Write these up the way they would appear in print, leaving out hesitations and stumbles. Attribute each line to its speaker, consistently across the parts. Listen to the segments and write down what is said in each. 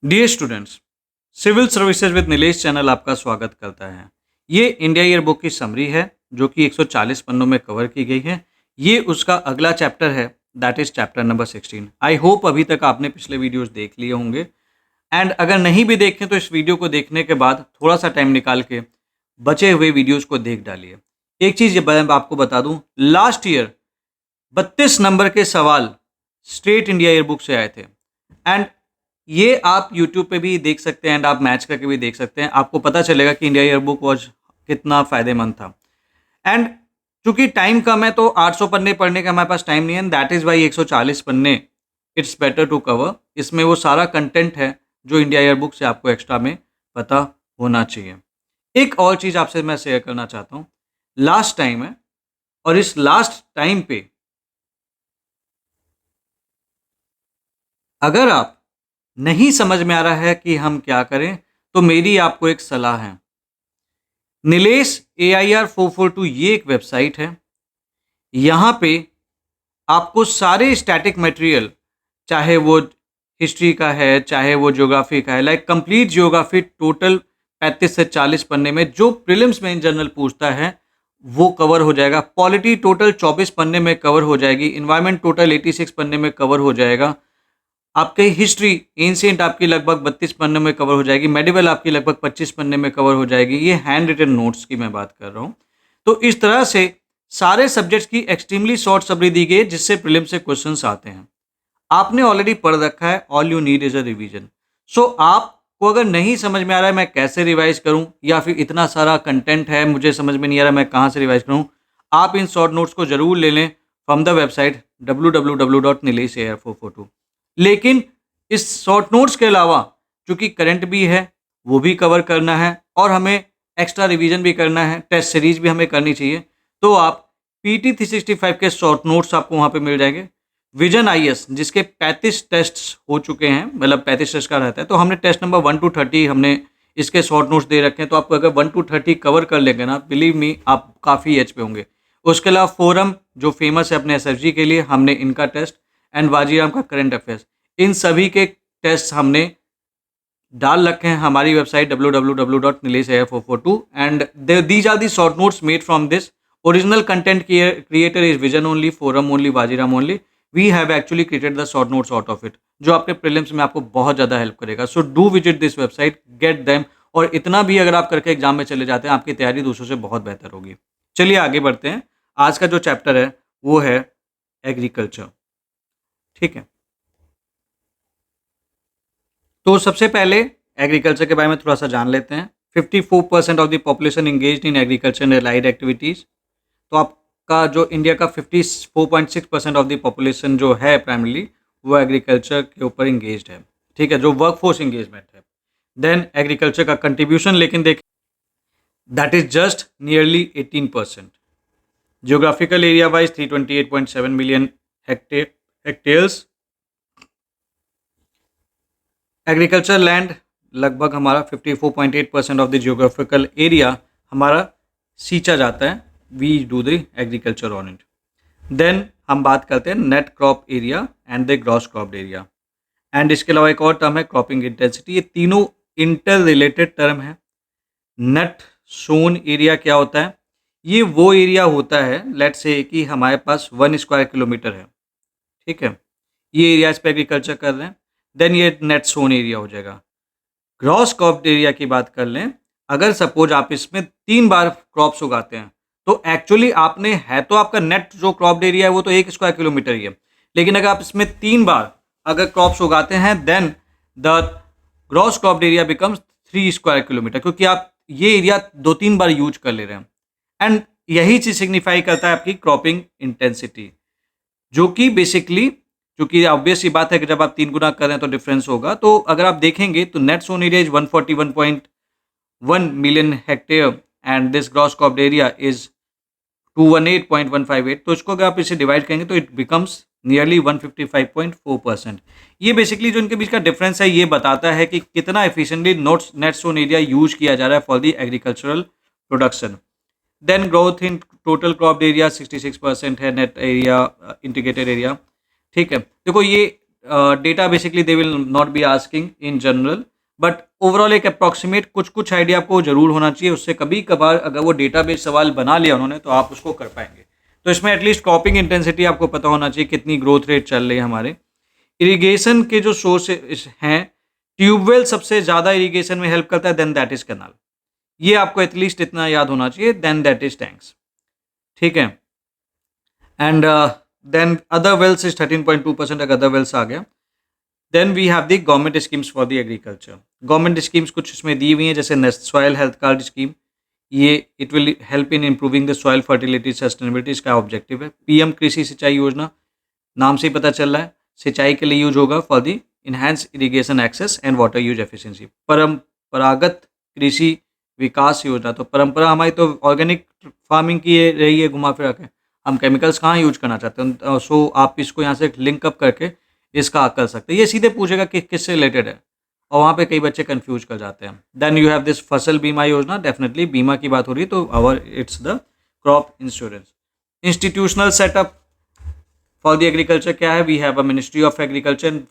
Speaker 1: Dear students, civil services with Nilesh channel आपका स्वागत करता है। ये इंडिया ईयर बुक की समरी है जो कि 140 पन्नों में कवर की गई है। ये उसका अगला चैप्टर है, that is chapter number 16। I hope अभी तक आपने पिछले वीडियोस देख लिए होंगे, एंड अगर नहीं भी देखें तो इस वीडियो को देखने के बाद थोड़ा सा टाइम निकाल के बचे हुए वीडियोस को देख डालिए। एक चीज़ मैं आपको बता दूं, लास्ट ईयर 32 नंबर के सवाल स्टेट इंडिया ईयर बुक से आए थे, एंड ये आप यूट्यूब पे भी देख सकते हैं एंड आप मैच करके भी देख सकते हैं। आपको पता चलेगा कि इंडिया ईयर बुक वॉज कितना फ़ायदेमंद था। एंड चूंकि टाइम कम है तो 800 पन्ने पढ़ने का हमारे पास टाइम नहीं है, दैट इज़ वाई 140 पन्ने इट्स बेटर टू कवर। इसमें वो सारा कंटेंट है जो इंडिया ईयर बुक से आपको एक्स्ट्रा में पता होना चाहिए। एक और चीज़ आपसे मैं शेयर करना चाहता हूँ, लास्ट टाइम है और इस लास्ट टाइम पे अगर आप नहीं समझ में आ रहा है कि हम क्या करें, तो मेरी आपको एक सलाह है। नीलेश AIR 442 ये एक वेबसाइट है। यहाँ पे आपको सारे स्टैटिक मटेरियल, चाहे वो हिस्ट्री का है चाहे वो ज्योग्राफी का है, लाइक कंप्लीट ज्योग्राफी टोटल 35 से 40 पन्ने में जो प्रीलिम्स में इन जनरल पूछता है वो कवर हो जाएगा। पॉलिटी टोटल 24 पन्ने में कवर हो जाएगी। इन्वायरमेंट टोटल 86 पन्ने में कवर हो जाएगा। आपकी हिस्ट्री एंशिएंट आपकी लगभग 32 पन्ने में कवर हो जाएगी। मेडिवल आपकी लगभग 25 पन्ने में कवर हो जाएगी। ये हैंड रिटन नोट्स की मैं बात कर रहा हूँ। तो इस तरह से सारे सब्जेक्ट्स की एक्सट्रीमली शॉर्ट समरी दी गई है जिससे प्रीलिम से क्वेश्चंस आते हैं। आपने ऑलरेडी पढ़ रखा है, all you need is a revision. So आपको अगर नहीं समझ में आ रहा है मैं कैसे रिवाइज करूं, या फिर इतना सारा कंटेंट है मुझे समझ में नहीं आ रहा मैं कहाँ से रिवाइज करूं, आप इन शॉर्ट नोट्स को जरूर ले लें फ्रॉम द वेबसाइट www.nilesh442। लेकिन इस शॉर्ट नोट्स के अलावा चूंकि करंट भी है वो भी कवर करना है और हमें एक्स्ट्रा रिवीजन भी करना है, टेस्ट सीरीज भी हमें करनी चाहिए, तो आप PT 365 के शॉर्ट नोट्स आपको वहाँ पे मिल जाएंगे। विजन IS जिसके 35 टेस्ट हो चुके हैं, मतलब 35 टेस्ट का रहता है, तो हमने टेस्ट नंबर 1 to 30 हमने इसके शॉर्ट नोट्स दे रखे हैं। तो आप अगर 1 to 30 कवर कर लेंगे ना, बिलीव मी आप काफ़ी एज पे होंगे। उसके अलावा फोरम जो फेमस है अपने SFG के लिए, हमने इनका टेस्ट, एंड वाजीराम का करंट अफेयर्स, इन सभी के टेस्ट हमने डाल रखे हैं हमारी website www.nilesh442, and these are the short notes made from this. Original content creator is Vision only, forum only, Vajiram only. We have actually created the short notes out of it, जो आपके prelims में आपको बहुत ज़्यादा help करेगा। So do visit this website, get them. और इतना भी अगर आप करके एग्जाम में चले जाते हैं, आपकी तैयारी दूसरों से बहुत बेहतर होगी। चलिए आगे बढ़ते हैं। आज का जो चैप्टर है वो है एग्रीकल्चर। ठीक है, तो सबसे पहले एग्रीकल्चर के बारे में थोड़ा सा जान लेते हैं। 54% of the population engaged in agriculture and allied activities. तो आपका जो इंडिया का 54.6% ऑफ द पॉपुलेशन जो है प्राइमरीली वो एग्रीकल्चर के ऊपर इंगेज्ड है। ठीक है, जो वर्कफोर्स इंगेजमेंट है। देन एग्रीकल्चर का कंट्रीब्यूशन लेकिन देखें, that is just nearly 18%। Geographical area wise 328.7 million hectares. Agriculture land लगभग हमारा 54.8% ऑफ द जियोग्राफिकल एरिया हमारा सींचा जाता है। We do the agriculture on it. Then हम बात करते हैं net crop area and the gross cropped area, and इसके अलावा एक और टर्म है क्रॉपिंग इंटेंसिटी। ये तीनों इंटर रिलेटेड टर्म है। नेट सोन एरिया क्या होता है? ये वो एरिया होता है, लेट्स से कि हमारे पास 1 स्क्वायर किलोमीटर है। ठीक है, ये एरिया इस पर एग्रीकल्चर कर रहे हैं, देन ये नेट सोन एरिया हो जाएगा। ग्रॉस क्रॉप्ड एरिया की बात कर लें, अगर सपोज आप इसमें 3 बार क्रॉप्स उगाते हैं तो एक्चुअली आपने, है तो आपका नेट जो क्रॉप्ड एरिया है वो तो 1 स्क्वायर किलोमीटर ही है, लेकिन अगर आप इसमें 3 बार अगर क्रॉप्स उगाते हैं then the gross cropped area becomes 3 square kilometre, क्योंकि आप ये एरिया 2-3 बार यूज कर ले रहे हैं। एंड यही चीज सिग्निफाई करता है आपकी क्रॉपिंग इंटेंसिटी, जो कि बेसिकली, क्योंकि ऑब्वियस सी बात है कि जब आप 3 गुना कर रहे हैं तो डिफरेंस होगा। तो अगर आप देखेंगे तो net sown area is 141.1 million hectare and this gross cropped area is 218.158। तो इसको अगर आप इसे डिवाइड करेंगे तो इट बिकम्स नियरली 155.4%। ये बेसिकली जो इनके बीच का डिफरेंस है ये बताता है कि कितना efficiently net sown area use किया जा रहा है for the agricultural production. Then growth in total cropped area 66% है, नेट एरिया इंटीग्रेटेड एरिया। ठीक है, देखो ये data basically they will not be asking in general, but overall एक अप्रॉक्सीमेट कुछ आइडिया आपको जरूर होना चाहिए। उससे कभी कभार अगर वो डेटाबेस सवाल बना लिया उन्होंने तो आप उसको कर पाएंगे। तो इसमें एटलीस्ट क्रॉपिंग इंटेंसिटी आपको पता होना चाहिए, कितनी ग्रोथ रेट चल रही है हमारे। इरिगेशन के जो सोर्स हैं, ट्यूबवेल सबसे ज़्यादा इरिगेशन में हेल्प करता है, देन दैट इज कैनाल। ये आपको एटलीस्ट इतना याद होना चाहिए, देन दैट इज टैंक्स। ठीक है, and then other wells is 13.2% अगर अदर वेल्स आ गया। Then we have the government schemes for the agriculture. Government schemes कुछ इसमें दी हुई हैं, जैसे सॉइल हेल्थ कार्ड स्कीम, ये it will help in improving the soil fertility sustainability, इसका ऑब्जेक्टिव है। पीएम कृषि सिंचाई योजना, नाम से ही पता चल रहा है सिंचाई के लिए यूज होगा for the enhance irrigation access and water use efficiency. Paramparagat Krishi विकास योजना, तो परंपरा हमारी तो ऑर्गेनिक फार्मिंग की रही है घुमा फिरा के, हम केमिकल्स कहाँ यूज करना चाहते हैं। सो आप इसको यहाँ से लिंक अप करके इसका कर सकते हैं। ये सीधे पूछेगा कि किससे रिलेटेड है, और वहाँ पे कई बच्चे कंफ्यूज कर जाते हैं। देन यू हैव दिस फसल बीमा योजना, डेफिनेटली बीमा की बात हो रही है तो our it's the crop insurance. Institutional setup for the agriculture क्या है, we have a ministry of agriculture,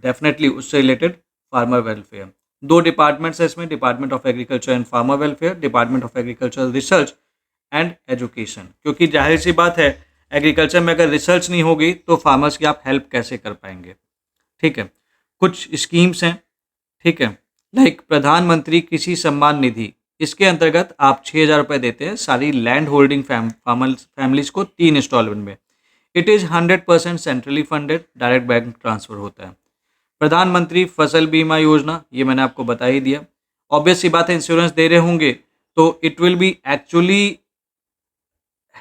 Speaker 1: definitely उससे रिलेटेड फार्मर वेलफेयर। दो डिपार्टमेंट्स है इसमें, department of agriculture and farmer welfare, department of agriculture research and education. क्योंकि जाहिर सी बात है, एग्रीकल्चर में अगर रिसर्च नहीं होगी तो फार्मर्स की आप हेल्प कैसे कर पाएंगे। ठीक है, कुछ स्कीम्स हैं, ठीक है, लाइक प्रधानमंत्री कृषि सम्मान निधि, इसके अंतर्गत आप 6,000 रुपये देते हैं सारी लैंड होल्डिंग फैमिलीज को 3 इंस्टॉलमेंट में। It is 100% centrally funded, direct bank transfer होता है। प्रधानमंत्री फसल बीमा योजना, ये मैंने आपको बता ही दिया। ऑब्वियस सी बात है, इंश्योरेंस दे रहे होंगे तो it will be actually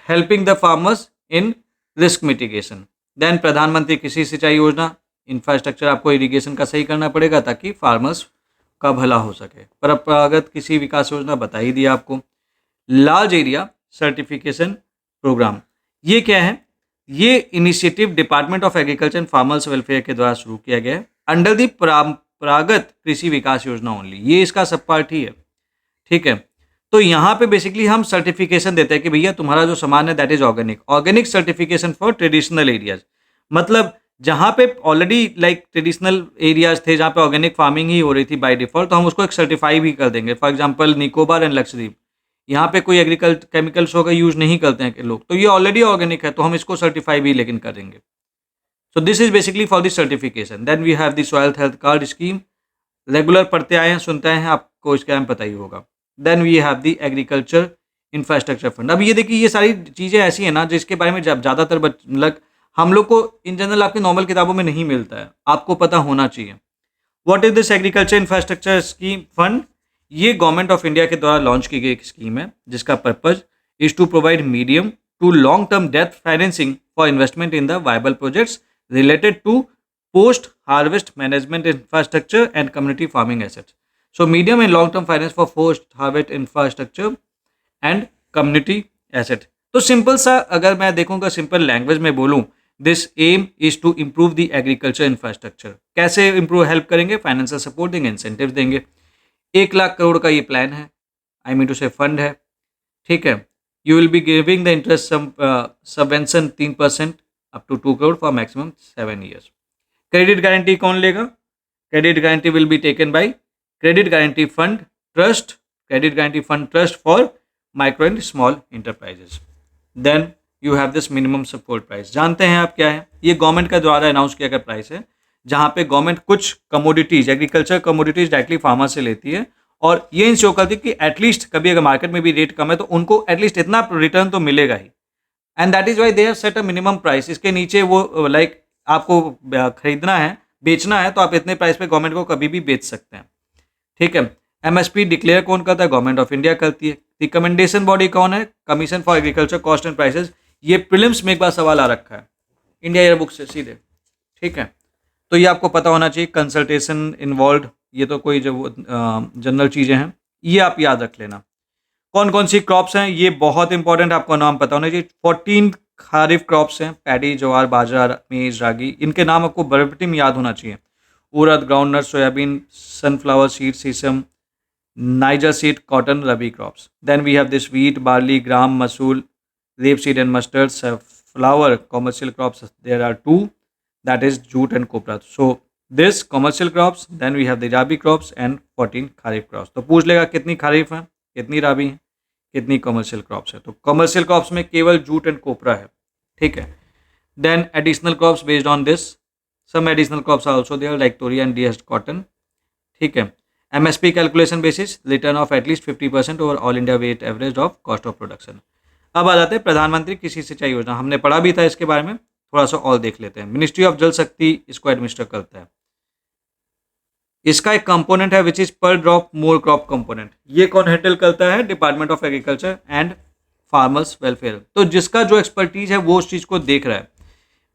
Speaker 1: helping the farmers in risk mitigation. Then Pradhanmantri Krishi सिंचाई योजना, इंफ्रास्ट्रक्चर आपको इरिगेशन का सही करना पड़ेगा ताकि फार्मर्स का भला हो सके। परंपरागत कृषि विकास योजना बता ही दिया आपको। लार्ज एरिया सर्टिफिकेशन प्रोग्राम, ये क्या है, ये initiative department of agriculture and farmers welfare के द्वारा शुरू किया गया है अंडर द परंपरागत कृषि विकास योजना ओनली, ये इसका सब पार्ट ही है। ठीक है, तो यहाँ पे बेसिकली हम सर्टिफिकेशन देते हैं कि भैया तुम्हारा जो सामान है that is organic certification for traditional areas. मतलब जहाँ पे ऑलरेडी लाइक ट्रेडिशनल एरियाज थे जहाँ पे ऑर्गेनिक फार्मिंग ही हो रही थी बाय डिफॉल्ट, तो हम उसको एक सर्टिफाई भी कर देंगे। For example Nicobar and Lakshadweep, यहाँ पे कोई केमिकल्सों का यूज नहीं करते हैं लोग, तो ये ऑलरेडी ऑर्गेनिक है, तो हम इसको सर्टिफाई भी लेकिन करेंगे। So this is basically for the certification. Then we have the soil health card scheme, regular पढ़ते आए हैं, सुनते हैं, आपको इसके बारे में पता ही होगा। Then we have the agriculture infrastructure fund. अब ये देखिए, ये सारी चीज़ें ऐसी हैं ना जिसके बारे में जब ज़्यादातर मतलब हम लोग को इन जनरल आपकी नॉर्मल किताबों में नहीं मिलता है, आपको पता होना चाहिए। What is this agriculture infrastructure scheme fund, ये गवर्नमेंट ऑफ इंडिया के द्वारा लॉन्च की गई एक स्कीम है जिसका purpose is to provide medium to long term डेप्थ financing for investment in the viable projects related to post harvest management infrastructure and community farming assets. So medium and long term finance for post harvest infrastructure and community asset. तो simple सा अगर मैं देखूंगा, simple language में बोलूं, this aim is to improve the agriculture infrastructure. कैसे improve help करेंगे, financial support देंगे, इंसेंटिव देंगे। 1,00,000 करोड़ का ये प्लान है, I mean to say fund है। ठीक है, you will be giving the interest subvention 3% up to 2 crore for maximum 7 years. Credit guarantee कौन लेगा, credit guarantee will be taken by credit guarantee fund trust, credit guarantee fund trust for micro and small enterprises. Then you have this minimum support price, जानते हैं आप क्या है, ये government का द्वारा अनाउंस किया गया प्राइस है, जहाँ पे गवर्नमेंट कुछ commodities, agriculture commodities directly farmer से लेती है, और ये इंश्योर करती है कि एटलीस्ट कभी अगर मार्केट में भी रेट कम है तो उनको एटलीस्ट इतना रिटर्न तो मिलेगा ही। And that is why they have set a minimum price. इसके नीचे वो लाइक आपको खरीदना है, बेचना है, तो आप इतने प्राइस पे गवर्नमेंट को कभी भी बेच सकते हैं। ठीक है, एमएसपी डिक्लेयर कौन करता है, गवर्नमेंट ऑफ इंडिया करती है। रिकमेंडेशन बॉडी कौन है, commission for agriculture cost and prices. ये प्रीलिम्स में एक बार सवाल आ रखा है इंडिया ईयर बुक से सीधे। ठीक है, तो ये आपको पता होना चाहिए। कंसल्टेशन इन्वॉल्व, ये तो कोई जो जनरल चीज़ें हैं, ये आप याद रख लेना। कौन कौन सी क्रॉप्स हैं, ये बहुत इंपॉर्टेंट, आपको नाम पता होना चाहिए। 14 खारिफ क्रॉप्स हैं, पैडी, ज्वार, बाजरा, मेज, रागी, इनके नाम आपको वर्बटिम याद होना चाहिए। Urad, groundnut, soybean, sunflower seed, sesame, niger seed, cotton, rabi crops. Then we have this wheat, barley, gram, masoor, rapeseed and mustard, flower, commercial crops, there are 2. that is jute and copra. So this commercial crops, then we have the rabi crops and 14 kharif crops. तो पूछ लेगा कितनी खरीफ है, कितनी राबी है, कितनी commercial crops है. तो कमर्शियल क्रॉप्स में केवल जूट एंड कोपरा है. ठीक है. Then additional crops based on this, some additional crops are also there like toria and DS cotton. ठीक है. MSP calculation basis return of at least 50% over all India weight average of cost of production. अब आ जाते हैं प्रधानमंत्री कृषि सिंचाई योजना. हमने पढ़ा भी था इसके बारे में, थोड़ा सा और देख लेते हैं. मिनिस्ट्री ऑफ जल शक्ति इसको एडमिनिस्टर करता है. इसका एक कंपोनेंट है विच इज पर ड्रॉप मोर क्रॉप कंपोनेंट. ये कौन हैंडल करता है? Department of agriculture and farmers welfare. तो जिसका जो एक्सपर्टीज है वो उस चीज को देख रहा है.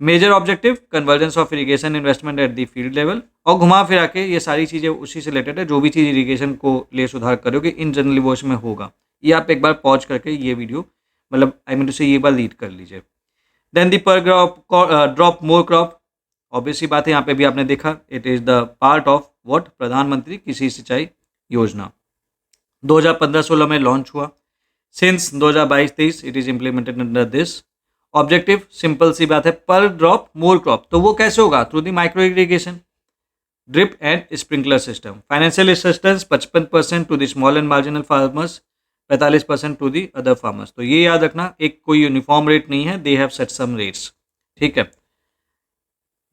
Speaker 1: Major objective convergence of irrigation investment at the field level. और घुमा फिरा के ये सारी चीजें उसी से रिलेटेड है. जो भी चीज इरिगेशन को ले सुधार करोगे इन जनरली वो इसमें होगा. ये आप एक बार पॉज करके ये वीडियो मतलब आई मीन टू से ये बार रीड कर लीजिए. देन दी पर ड्रॉप मोर क्रॉप. ऑब्वियसली बात है, यहाँ पे भी आपने देखा it is the part of what Pradhan Mantri Krishi सिंचाई योजना 2015-16 में लॉन्च हुआ. Since 2022-23 it is implemented under this objective. Simple सी बात है, पर ड्रॉप मोर क्रॉप. तो वो कैसे होगा? Through the micro irrigation, drip and sprinkler system. Financial assistance 55% to the small and marginal farmers, 45% to the other farmers. तो ये याद रखना, एक कोई यूनिफॉर्म रेट नहीं है, they have set some rates. ठीक है.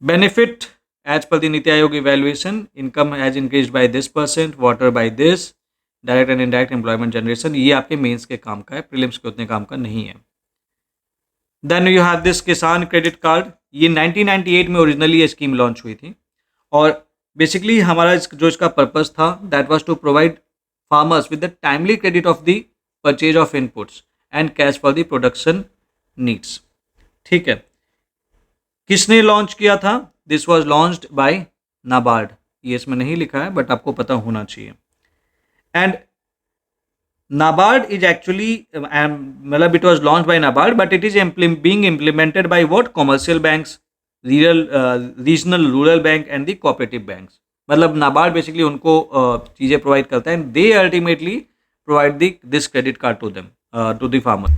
Speaker 1: Benefit as per the NITI Aayog evaluation, income has increased by this percent, water by this, direct and indirect employment generation. ये आपके मेंस के काम का है, प्रीलिम्स के उतने काम का नहीं है. देन यू हैव दिस किसान क्रेडिट कार्ड. ये 1998 में ओरिजिनली ये स्कीम लॉन्च हुई थी और बेसिकली हमारा जो इसका पर्पस था that was to provide farmers with the timely credit of the purchase of inputs and cash for the production needs. ठीक है. किसने लॉन्च किया था? This was launched by NABARD. ये इसमें नहीं लिखा है बट आपको पता होना चाहिए. एंड नाबार्ड इज एक्चुअली मतलब it was launch by NABARD but it is being implemented by what commercial banks, regional rural bank and the cooperative banks. मतलब नाबार्ड बेसिकली उनको चीज़ें प्रोवाइड करता है and they ultimately provide this credit card to them to the farmer.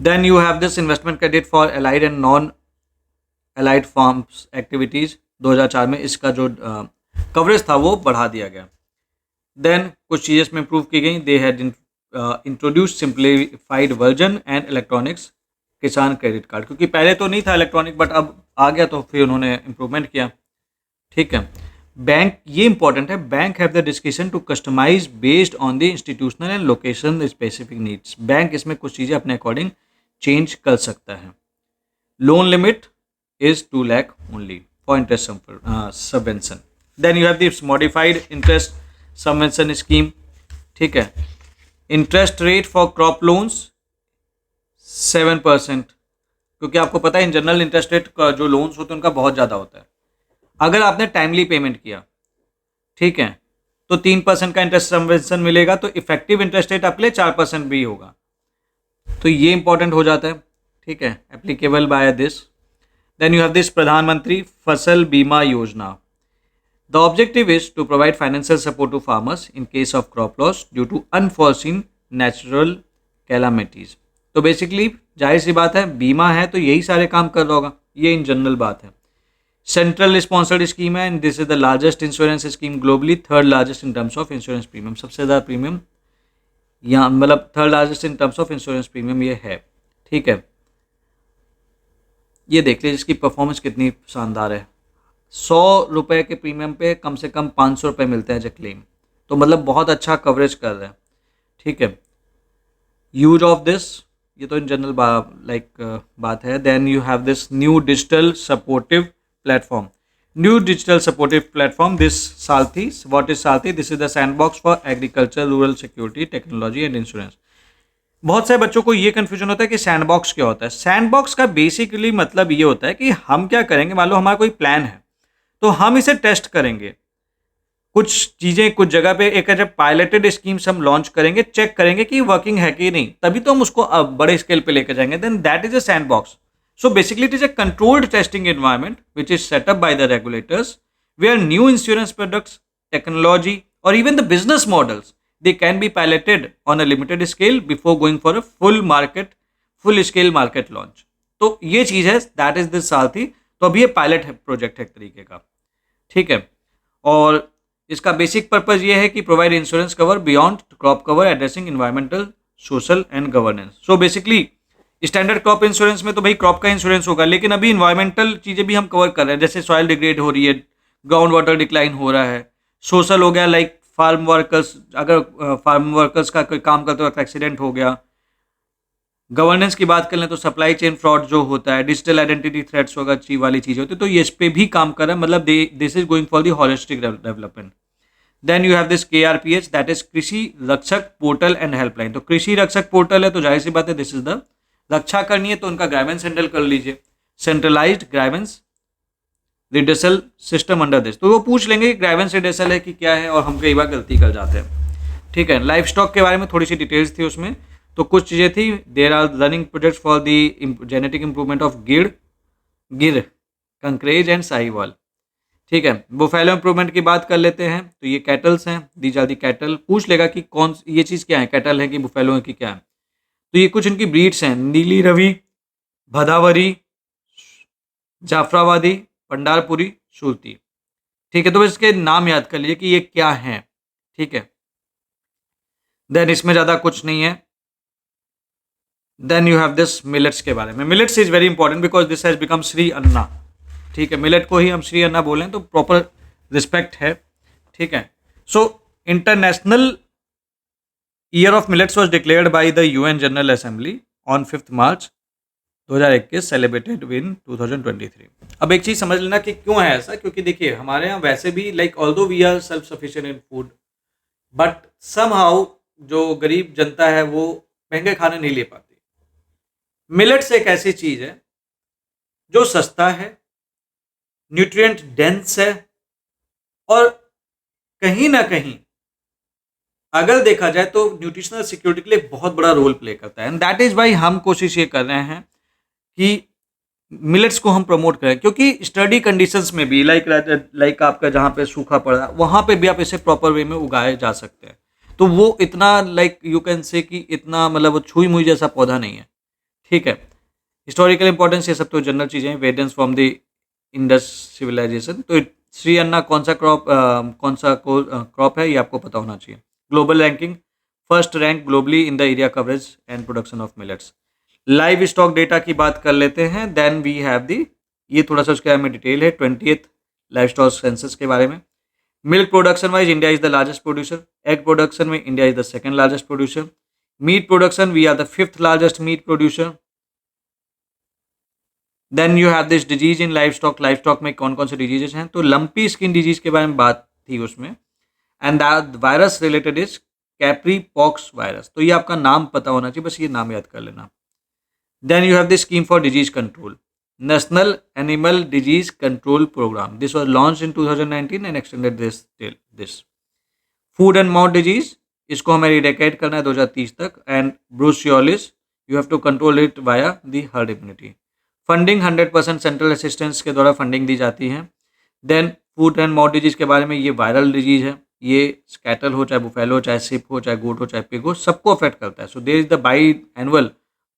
Speaker 1: Then you have this investment credit for allied and non allied farms activities. 2004 में इसका जो coverage था वो बढ़ा दिया गया. देन कुछ चीज़ें इसमें इम्प्रूव की गई. They had introduce simplified version and electronics किसान क्रेडिट कार्ड. क्योंकि पहले तो नहीं था इलेक्ट्रॉनिक बट अब आ गया तो फिर उन्होंने इम्प्रूवमेंट किया. ठीक है. बैंक, ये इंपॉर्टेंट है, bank have the description to customize based on the institutional and location specific needs. Bank इसमें कुछ चीज़ें अपने अकॉर्डिंग चेंज कर सकता है. Loan limit is 2 lakh only for interest subvention. Then you have this modified interest subvention scheme. ठीक है. Interest rate for crop loans 7%. क्योंकि आपको पता है इन जनरल इंटरेस्ट रेट का जो लोन्स होते हैं उनका बहुत ज़्यादा होता है. अगर आपने टाइमली पेमेंट किया, ठीक है, तो 3% का इंटरेस्ट सबवेंशन मिलेगा. तो इफेक्टिव इंटरेस्ट रेट आपके लिए 4% भी होगा. तो ये इंपॉर्टेंट हो जाता है. ठीक है. Applicable by this. Then you have this Pradhanmantri Fasal Bima Yojana. The objective is to provide financial support to farmers in case of crop loss due to unforeseen natural calamities. तो बेसिकली जाहिर सी बात है, बीमा है तो यही सारे काम कर रहा होगा. ये इन जनरल बात है. सेंट्रल स्पॉन्सर्ड स्कीम है and this is the largest insurance scheme globally, third largest in terms of insurance premium. सबसे ज़्यादा प्रीमियम यहाँ मतलब third largest in terms of insurance premium ये है. ठीक है. ये देख लीजिए इसकी परफॉर्मेंस कितनी शानदार है. 100 रुपये के प्रीमियम पे कम से कम 500 रुपये मिलते हैं एज ए क्लेम. तो मतलब बहुत अच्छा कवरेज कर रहे हैं. ठीक है. यूज ऑफ दिस, ये तो इन जनरल बात है. Then you have this new digital supportive platform. New digital supportive platform this Sarthi. What is Sarthi? This is the sandbox for agriculture, rural security, technology and insurance. बहुत सारे बच्चों को ये कन्फ्यूजन होता है कि सैंडबॉक्स क्या होता है. सैंडबॉक्स का बेसिकली मतलब ये होता है कि हम क्या करेंगे, मान लो हमारा कोई प्लान है तो हम इसे टेस्ट करेंगे. कुछ चीज़ें कुछ जगह पे एक जब पायलटेड स्कीम्स हम लॉन्च करेंगे, चेक करेंगे कि वर्किंग है कि नहीं, तभी तो हम उसको अब बड़े स्केल पे लेकर जाएंगे. Then that is a sandbox. So basically it is a controlled testing environment which is set up by the regulators where new insurance products, technology और even the business models they can be piloted on a limited scale before going for a full scale market launch. तो ये चीज़ है, that is this साल थी। तो अभी ये pilot project है एक तरीके का, ठीक है। और इसका बेसिक पर्पज ये है कि provide insurance cover beyond crop cover addressing environmental social and governance. So basically standard crop insurance में तो भाई क्रॉप का इंश्योरेंस होगा, लेकिन अभी इन्वायरमेंटल चीज़ें भी हम कवर कर रहे हैं, जैसे सॉइल डिग्रेड हो रही है, ग्राउंड वाटर डिक्लाइन हो रहा है, सोशल हो गया, लाइक फार्म वर्कर्स, अगर फार्म वर्कर्स का कोई काम करते वक्त एक्सीडेंट हो गया। गवर्नेंस की बात कर लें तो सप्लाई चेन फ्रॉड जो होता है, डिजिटल आइडेंटिटी थ्रेट्स वगैरह चीज वाली चीज़ होती है, तो ये इस पे भी काम कर रहा है, मतलब this is going for the holistic development. Then you have this KRPH, that is Krishi Rakshak portal and helpline. तो कृषि रक्षक पोर्टल है, तो जाहिर सी बात है दिस इज द रक्षा करनी है तो उनका ग्राइवेंस हैंडल कर लीजिए, centralized grievance redressal system under this. तो वो पूछ लेंगे कि ग्राइवेंस रिडर्सल है कि क्या है, और हम कई बार गलती कर जाते हैं, ठीक है। लाइफ स्टॉक के बारे में थोड़ी सी डिटेल्स थी उसमें, तो कुछ चीज़ें थी। There are running projects for the genetic improvement of Gir Kankrej and Sahiwal, ठीक है। बुफेलो इंप्रूवमेंट की बात कर लेते हैं, तो ये कैटल्स हैं, दीज आर दी कैटल। पूछ लेगा कि कौन ये चीज़ क्या है, कैटल है कि बुफेलो है कि क्या है। तो ये कुछ इनकी ब्रीड्स हैं, नीली रवि, भदावरी, जाफराबादी, पंडारपुरी, सुरती, ठीक है। तो इसके नाम याद कर लीजिए कि ये क्या है, ठीक है। देन इसमें ज़्यादा कुछ नहीं है। Then you have this millets के बारे में। Millets is very important because this has become Shri Anna, ठीक है। मिलेट को ही हम श्री अन्ना बोलें तो प्रॉपर रिस्पेक्ट है, ठीक है। So international year of millets was declared by the UN general assembly on 5 March 2021, celebrated in 2023। अब एक चीज़ समझ लेना कि क्यों है ऐसा, क्योंकि देखिए हमारे यहाँ वैसे भी like although we are self sufficient in food, but somehow जो गरीब जनता है वो महंगे खाने नहीं ले पाती। मिलेट्स एक ऐसी चीज़ है जो सस्ता है, न्यूट्रिएंट डेंस है, और कहीं ना कहीं अगर देखा जाए तो न्यूट्रिशनल सिक्योरिटी के लिए बहुत बड़ा रोल प्ले करता है। एंड दैट इज वाई हम कोशिश ये कर रहे हैं कि मिलेट्स को हम प्रमोट करें, क्योंकि स्टडी कंडीशंस में भी लाइक आपका जहाँ पे सूखा पड़ा वहाँ पे भी आप इसे प्रॉपर वे में उगाए जा सकते हैं। तो वो इतना लाइक यू कैन से कि इतना मतलब वो छुई मुई जैसा पौधा नहीं है, ठीक है। हिस्टोरिकल इंपॉर्टेंस ये सब तो जनरल चीज़ें हैं, वेडेंस फ्रॉम द इंडस सिविलाइजेशन। तो श्री अन्ना कौन सा क्रॉप है ये आपको पता होना चाहिए। Global ranking, first rank globally in the area coverage and production of millets. Live stock data की बात कर लेते हैं। देन वी हैव दी, ये थोड़ा सा उसके बारे में डिटेल है, 20th लाइव स्टॉक सेंसस के बारे में। Milk production wise India is the largest producer, egg production में India is the second largest producer, meat production we are the 5th largest meat producer. Then you have this disease in livestock में कौन कौन से diseases हैं, तो lumpy skin disease के बारे में बात थी उसमें, and that virus related is Capri pox virus. तो ये आपका नाम पता होना चाहिए, बस ये नाम याद कर लेना। Then you have the scheme for disease control, National Animal Disease Control Program. This was launched in 2019 and extended this till this. Food and mouth disease, इसको हमें eradicate करना है 2030 तक, and brucellosis you have to control it via the herd immunity. Funding 100% central assistance के द्वारा funding दी जाती है। Then food and mouth disease के बारे में, ये वायरल डिजीज है, ये कैटल हो चाहे बुफेलो चाहे सिप हो चाहे गोट हो चाहे पिग हो, सबको अफेक्ट करता है। So there is the biannual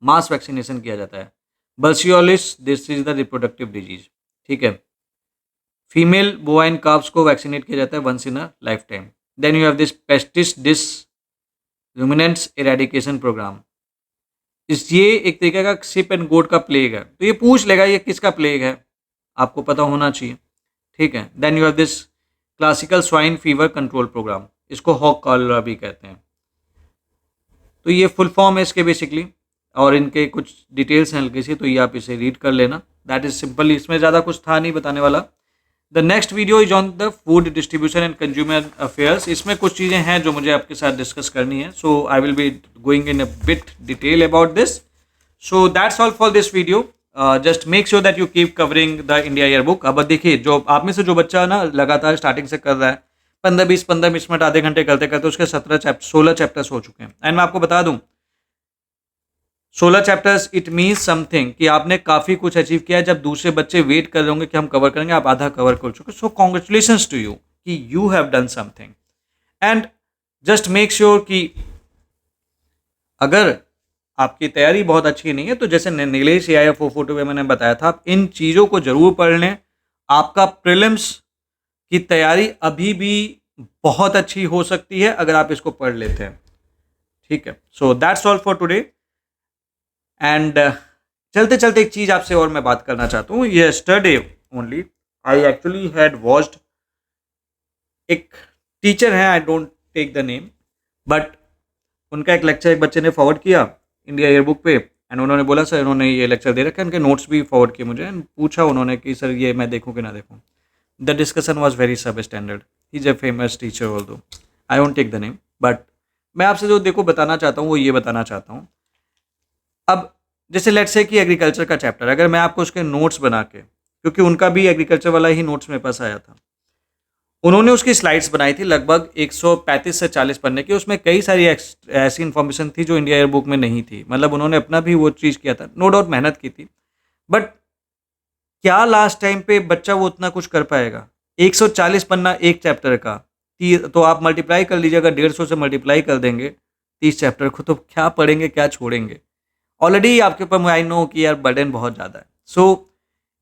Speaker 1: mass vaccination किया जाता है। Brucellosis, this is the reproductive disease, ठीक है। फीमेल बोवाइन काफ्स को वैक्सीनेट किया जाता है once in a lifetime. Then you have this peste des ruminants eradication programme, इस ये एक तरीके का सिप एंड गोट का प्लेग है, तो ये पूछ लेगा ये किसका प्लेग है, आपको पता होना चाहिए, ठीक है। Then you have this classical swine fever control programme, इसको हॉक कॉलरा भी कहते हैं। तो ये फुल फॉर्म है इसके बेसिकली, और इनके कुछ डिटेल्स हैं हल्की सी, तो ये आप इसे रीड कर लेना। दैट इज सिंपल, इसमें ज़्यादा कुछ था नहीं बताने वाला। The next video is on the food distribution and consumer affairs. इसमें कुछ चीज़ें हैं जो मुझे आपके साथ डिस्कस करनी है, so I will be going in a bit detail about this. So that's all for this video. Just make sure that you keep covering the India year book. अब देखिए, जो आप में से जो बच्चा ना लगातार स्टार्टिंग से कर रहा है, 15-20 मिनट आधे घंटे करते करते उसके 16 चैप्टर्स हो चुके हैं। एंड मैं आपको बता दूं, 16 चैप्टर्स इट मीन्स समथिंग कि आपने काफ़ी कुछ अचीव किया है। जब दूसरे बच्चे वेट कर रहे होंगे कि हम कवर करेंगे, आप आधा कवर कर चुके। सो कॉन्ग्रेचुलेशंस टू यू कि you have done something. And just make sure कि अगर आपकी तैयारी बहुत अच्छी नहीं है, तो जैसे नीलेश या 442 में मैंने बताया था, आप इन चीज़ों को जरूर पढ़ लें। आपका प्रीलिम्स की तैयारी अभी भी बहुत अच्छी हो सकती है अगर आप इसको पढ़ लेते हैं, ठीक है। सो that's all for today. And चलते चलते एक चीज़ आपसे और मैं बात करना चाहता हूँ। Yesterday only I actually had watched, एक टीचर है, I don't take the name, but उनका एक लेक्चर एक बच्चे ने फॉरवर्ड किया इंडिया ईयरबुक पे, एंड उन्होंने बोला सर इन्होंने ये लेक्चर दे रखा है, उनके नोट्स भी फॉरवर्ड किए मुझे, एंड पूछा उन्होंने कि सर ये मैं देखूं कि ना देखूं। The discussion was very substandard. He is a famous teacher although I won't take the name, but मैं आपसे जो देखो बताना चाहता हूँ वो ये बताना चाहता हूँ। अब जैसे लेट्स से कि एग्रीकल्चर का चैप्टर, अगर मैं आपको उसके नोट्स बना के, क्योंकि उनका भी एग्रीकल्चर वाला ही नोट्स मेरे पास आया था, उन्होंने उसकी स्लाइड्स बनाई थी लगभग 135 से 40 पन्ने की, उसमें कई सारी ऐसी इन्फॉर्मेशन थी जो इंडिया ईयर बुक में नहीं थी। मतलब उन्होंने अपना भी वो चीज़ किया था, नो डाउट मेहनत की थी, बट क्या लास्ट टाइम पे बच्चा वो उतना कुछ कर पाएगा? 140 पन्ना एक चैप्टर का, तो आप मल्टीप्लाई कर लीजिए, अगर 150 से मल्टीप्लाई कर देंगे 30 चैप्टर को, तो क्या पढ़ेंगे क्या छोड़ेंगे? ऑलरेडी आपके ऊपर आई नो कि यार बर्डन बहुत ज़्यादा है। सो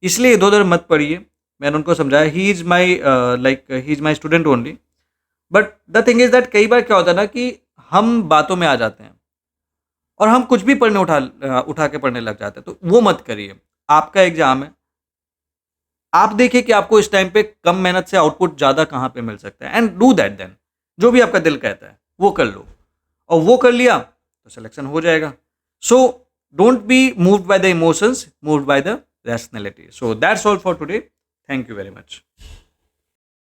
Speaker 1: इसलिए इधर उधर मत पढ़िए। मैंने उनको समझाया, he is my student only, but the thing is that कई बार क्या होता है ना कि हम बातों में आ जाते हैं और हम कुछ भी पढ़ने उठा के पढ़ने लग जाते हैं, तो वो मत करिए। आपका एग्जाम है, आप देखिए कि आपको इस टाइम पे कम मेहनत से आउटपुट ज़्यादा कहाँ पे मिल सकता है, एंड डू दैट देन। जो भी आपका दिल कहता है वो कर लो, और वो कर लिया तो सिलेक्शन हो जाएगा। So don't be moved by the emotions, moved by the rationality. So that's all for today. Thank you very much.